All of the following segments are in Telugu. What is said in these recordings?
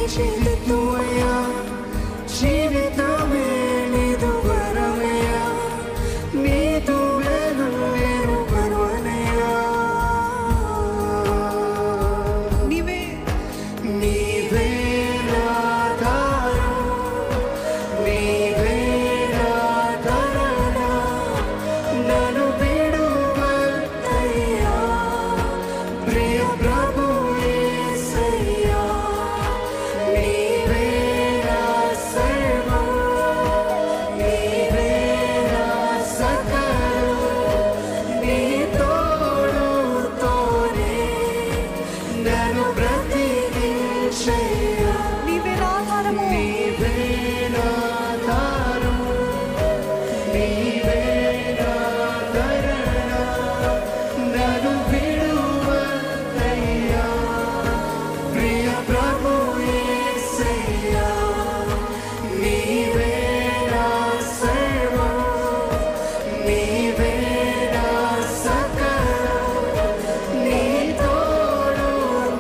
తీర్చిదిద్దువయ్యా, జీవితమే నీదు వరమయ్యా, నీదు వేలు నేను పర్వనయ్యా. నీవే నీవే నాధారం, నీవే నాధరణ, నన్ను విడువద్దయ్యా ప్రియ ప్రభు యేసయ్యా. నీవే నా సర్వం, నీవే నా సకలం, నీ తోడుతోనే నన్ను బ్రతికించయ్యా. నీవే నా ఆధారము, నీవే నా ఆధారము, నీవే నా ఆదరణ, నన్ను విడువద్దయ్యా ప్రియ ప్రభు యేసయ్యా. నీవే నా సర్వం, నీవే నా సకలం, నీ తోడుతోనే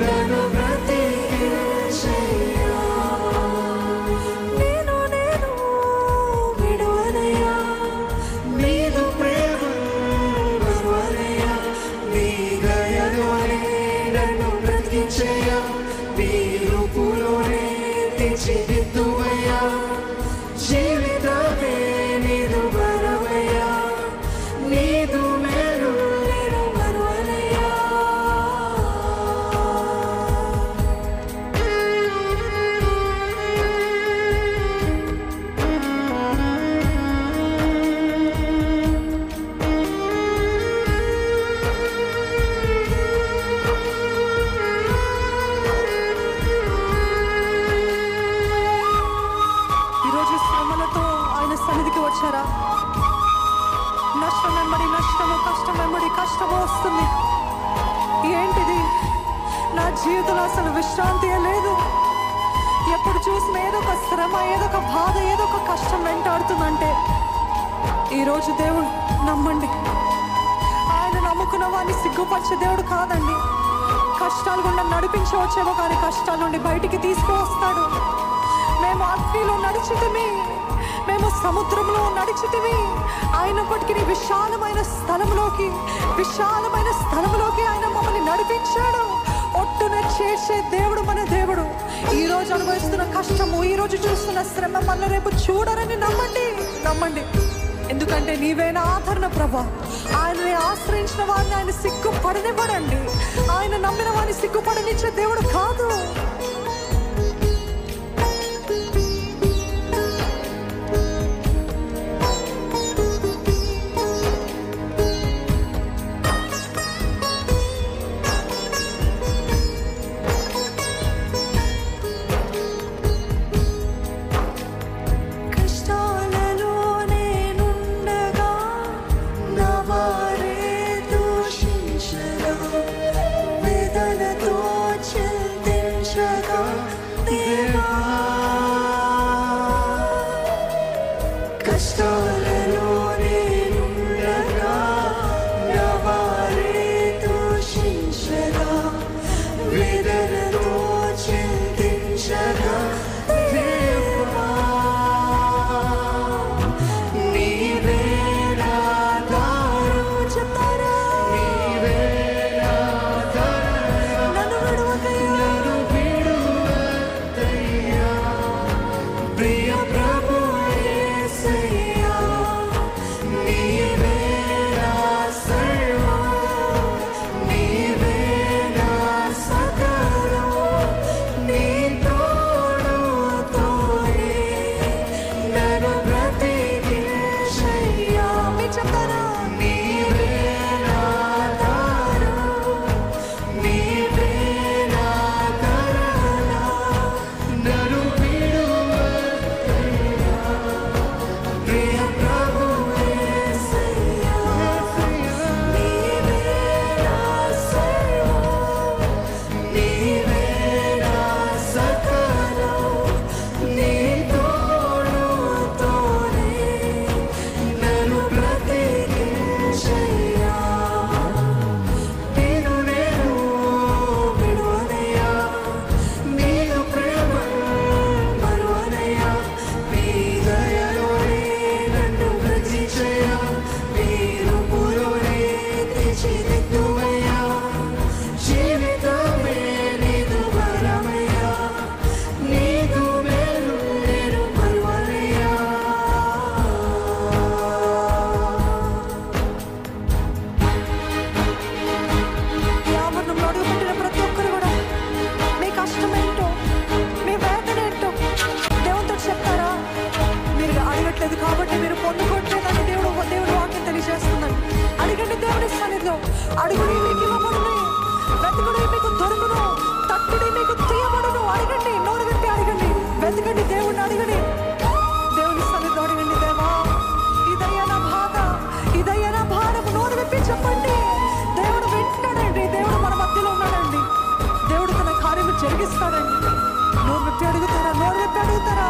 నన్ను బ్రతికించయ్యా. నేను విడువనయ్యా, నీదు ప్రేమ మరువనయ్యా, నీ దయలోనే నన్ను బ్రతికించయ్యా, నీ రూపులోనే తీర్చిదిద్దువయ్యా, జీవితమే నీదు వరమయ్యా, నీదు మేలు నేను మరువనయ్యా. ఈరోజు శ్రమలతో ఆయన సన్నిధికి వచ్చారా? నష్టం వెంబడి నష్టము, కష్టం వెంబడి కష్టము వస్తుంది. ఏంటిది? నా జీవితంలో అసలు విశ్రాంతియే లేదు. ఎప్పుడు చూసిన ఏదో ఒక శ్రమ, ఏదో ఒక బాధ, ఏదో ఒక కష్టం వెంటాడుతుందంటే ఈరోజు దేవుడు నమ్మండి, ఆయన నమ్ముకున్న వాడిని సిగ్గుపరిచే దేవుడు కాదండి. కష్టాలు గుండా నడిపించి వచ్చేమో కానీ కష్టాల నుండి బయటికి తీసుకువస్తాడు. మేము అగ్నిలో నడిచితిమి, మేము సముద్రంలో నడిచితిమి, అయినప్పటికీ విశాలమైన స్థలంలోకి ఆయన మమ్మల్ని నడిపించాడు. ఒట్టున చేసే దేవుడు మన దేవుడు. ఈ రోజు అనుభవిస్తున్న కష్టము, ఈ రోజు చూస్తున్న శ్రమ మళ్ళీ రేపు చూడరని నమ్మండి. ఎందుకంటే నీవే నా ఆదరణ ప్రభా. ఆయనని ఆశ్రయించిన వారిని ఆయన సిగ్గుపడనివ్వడండి. ఆయన నమ్మిన వారిని సిగ్గుపడనిచ్చే దేవుడు కాదు. వేదనతో తట్టుడి మీకు తీయబడును. అడగండి, నోరు విప్పి అడగండి, వెతకండి, దేవుడిని అడగండి, దేవుని సన్నిధిలో అడగండి. దేవా, ఇదయ్యా నా బాధ, ఇదయ్యా నా భారం, నోరు విప్పి చెప్పండి. దేవుడు వింటాడండి. దేవుడు మన మధ్యలో ఉన్నాడండి. దేవుడు తన కార్యము జరిగిస్తాడండి. నోరు విప్పి అడుగుతారా? నోరు విప్పి అడుగుతారా?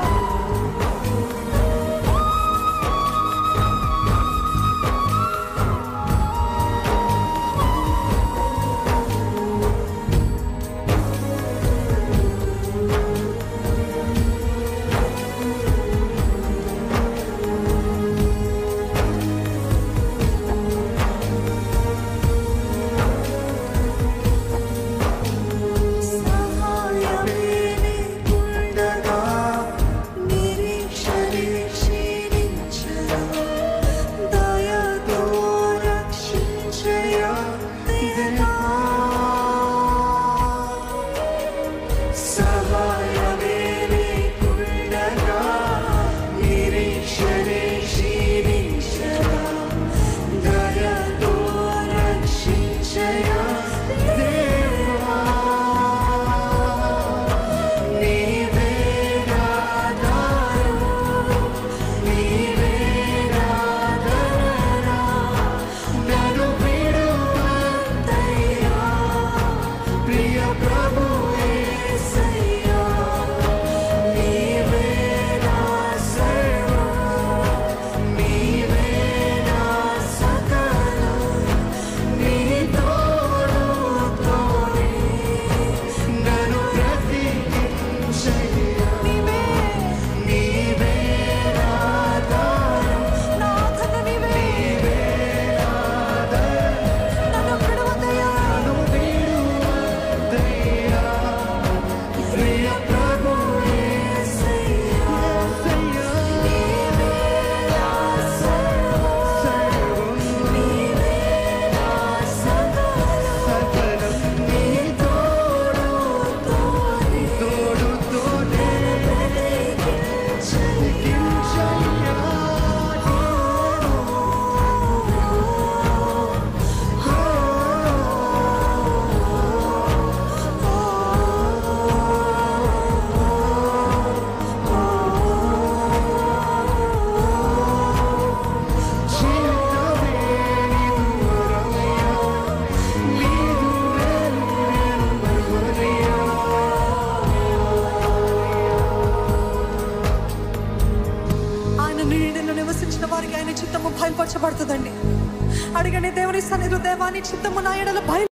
బయలుపరచబడుతుందండి. అడగండి దేవుని సన్నిధిలో, దేవాని చిత్తము నా ఎడల